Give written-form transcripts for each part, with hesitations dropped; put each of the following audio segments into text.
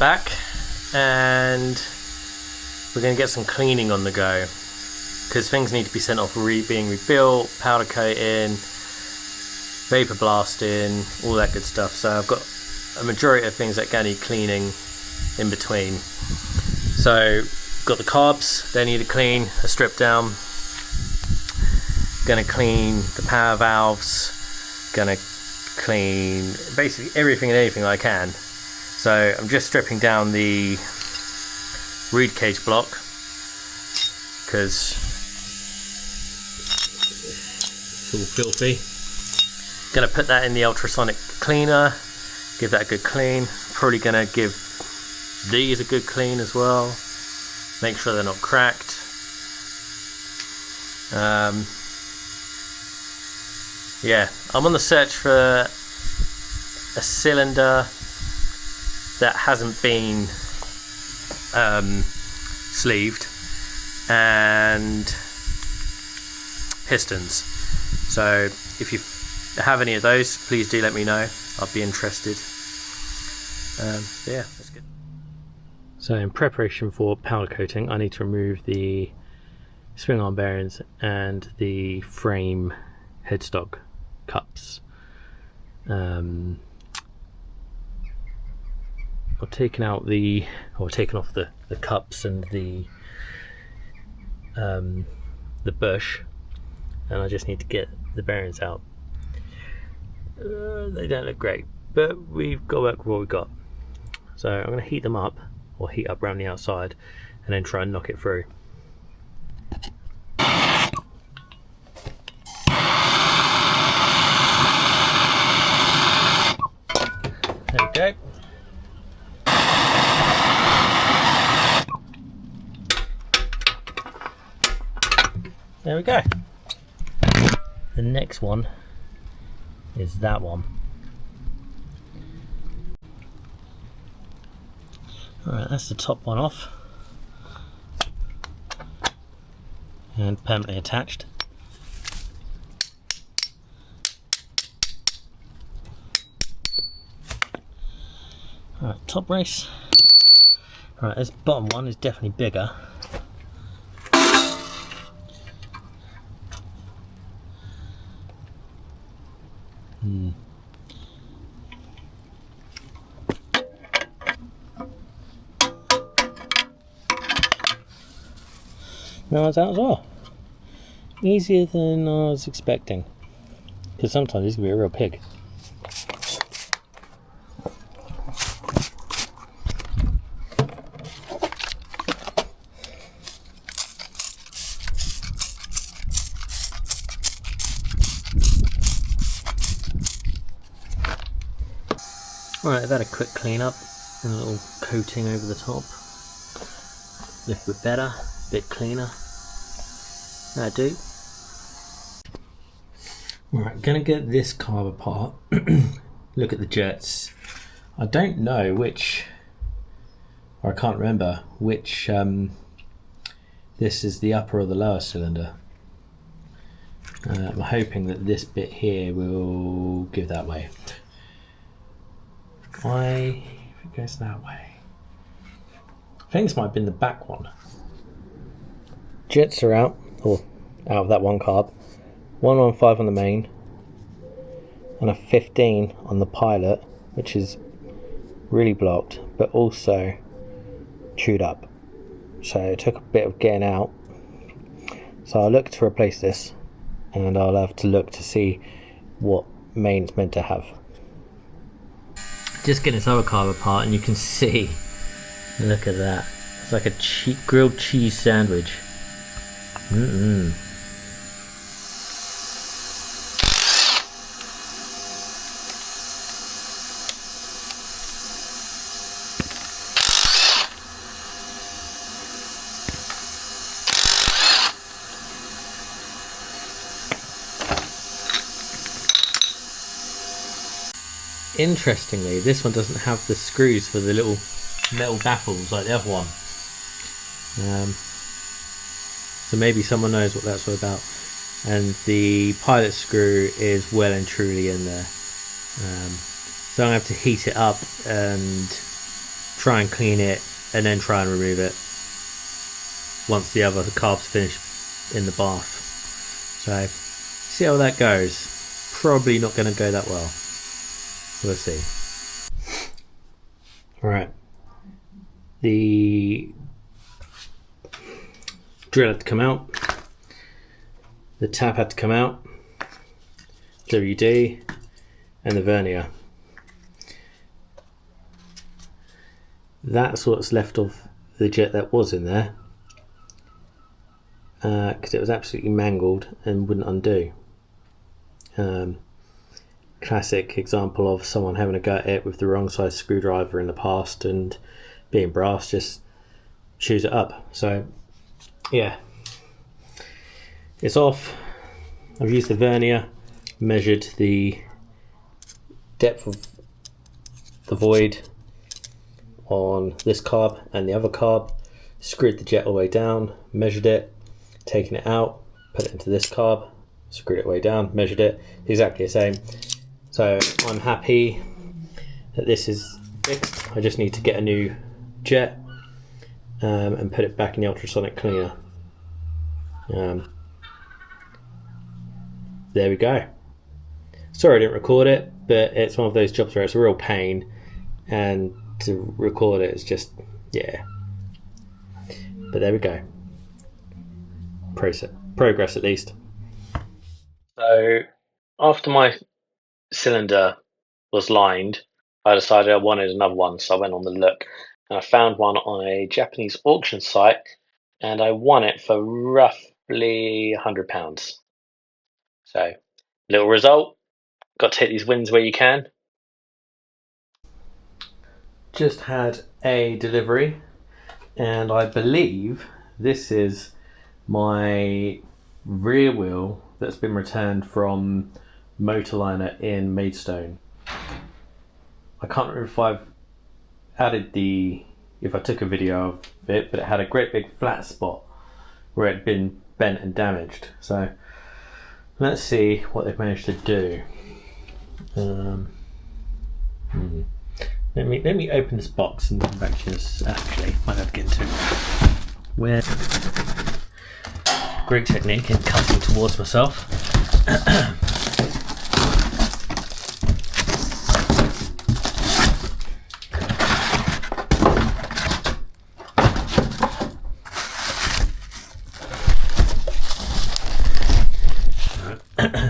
back and we're going to get some cleaning on the go, because things need to be sent off being rebuilt, powder coating, vapor blasting, all that good stuff. So I've got a majority of things that need cleaning in between. So got the carbs, they need to clean, a strip down. Gonna clean the power valves, gonna clean basically everything and anything I can. So I'm just stripping down the reed cage block because it's all filthy. Gonna put that in the ultrasonic cleaner, give that a good clean. Probably gonna give these a good clean as well, make sure they're not cracked. Yeah, I'm on the search for a cylinder that hasn't been sleeved, and pistons. So if you have any of those, please do let me know. I'll be interested. Yeah, that's good. So in preparation for powder coating, I need to remove the swing arm bearings and the frame headstock cups. I've taken off the cups and the bush, and I just need to get the bearings out. They don't look great, but we've got to work with what we've got. So I'm going to heat them up, or heat up around the outside, and then try and knock it through. There we go. There we go. The next one is that one. Alright, that's the top one off and permanently attached. Alright, top brace. Alright, this bottom one is definitely bigger. That was out as well. Easier than I was expecting. Because sometimes this can be a real pig. Alright, I've had a quick clean up and a little coating over the top. A little bit better, a bit cleaner. That'll do. Alright, gonna get this carb apart. Look at the jets. I don't know which, or I can't remember which this is the upper or the lower cylinder. I'm hoping that this bit here will give that way. Why if it goes that way? I think this might have been the back one. Jets are out, or out of that one carb. 115 on the main, and a 15 on the pilot, which is really blocked, but also chewed up. So it took a bit of getting out. So I'll look to replace this, and I'll have to look to see what main's meant to have. Just getting this other carb apart, and you can see, look at that. It's like a grilled cheese sandwich. Interestingly, this one doesn't have the screws for the little metal baffles like the other one. So maybe someone knows what that's all about. And the pilot screw is well and truly in there. So I'm going to have to heat it up and try and clean it, and then try and remove it once the other carb's finished in the bath. So see how that goes. Probably not going to go that well. We'll see. Alright, the drill had to come out, the tap had to come out, WD, and the vernier. That's what's left of the jet that was in there, because it was absolutely mangled and wouldn't undo. Classic example of someone having a go at it with the wrong size screwdriver in the past, and being brass, just chews it up. So yeah, it's off. I've used the vernier, measured the depth of the void on this carb and the other carb, screwed the jet all the way down, measured it, taken it out, put it into this carb, screwed it all the way down, measured it, exactly the same. So I'm happy that this is fixed. I just need to get a new jet and put it back in the ultrasonic cleaner. There we go. Sorry I didn't record it, but it's one of those jobs where it's a real pain, and to record it is just, yeah. But there we go. Progress at least. So after my cylinder was lined, I decided I wanted another one, so I went on the look and I found one on a Japanese auction site, and I won it for roughly £100. So, little result. Got to take these wins where you can. Just had a delivery, and I believe this is my rear wheel that's been returned from Motorliner in Maidstone. I can't remember if I've if I took a video of it, but it had a great big flat spot where it had been bent and damaged. So let's see what they've managed to do. Let me open this box and come back to this. Actually, might have to get into where. Great technique in cutting towards myself.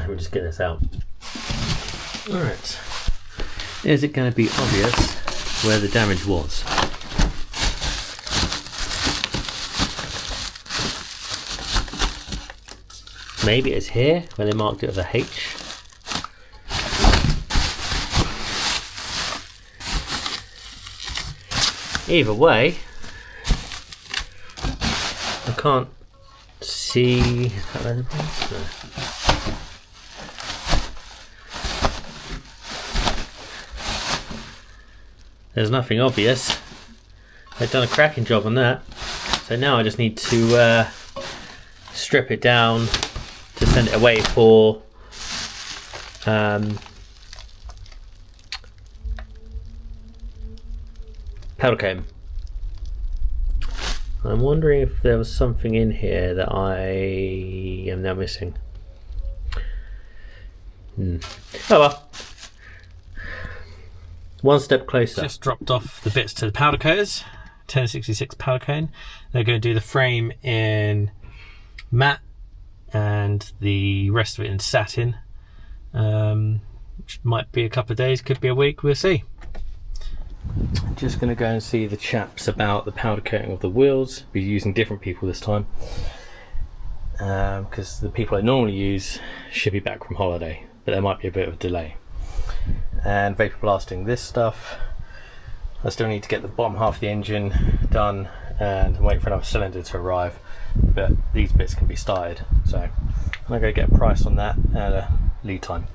We'll just get this out. Alright. Is it going to be obvious where the damage was? Maybe it's here, where they marked it with a H. Either way, I can't see. There's nothing obvious. They've done a cracking job on that. So now I just need to strip it down to send it away for powder coat. I'm wondering if there was something in here that I am now missing. Oh well. One step closer. Just dropped off the bits to the powder coaters. 1066 powder cone. They're going to do the frame in matte and the rest of it in satin, which might be a couple of days, could be a week, we'll see. Just going to go and see the chaps about the powder coating of the wheels. Be using different people this time, because the people I normally use should be back from holiday, but there might be a bit of a delay. And vapor blasting this stuff. I still need to get the bottom half of the engine done and wait for another cylinder to arrive, but these bits can be started, so I'm going to get a price on that and a lead time.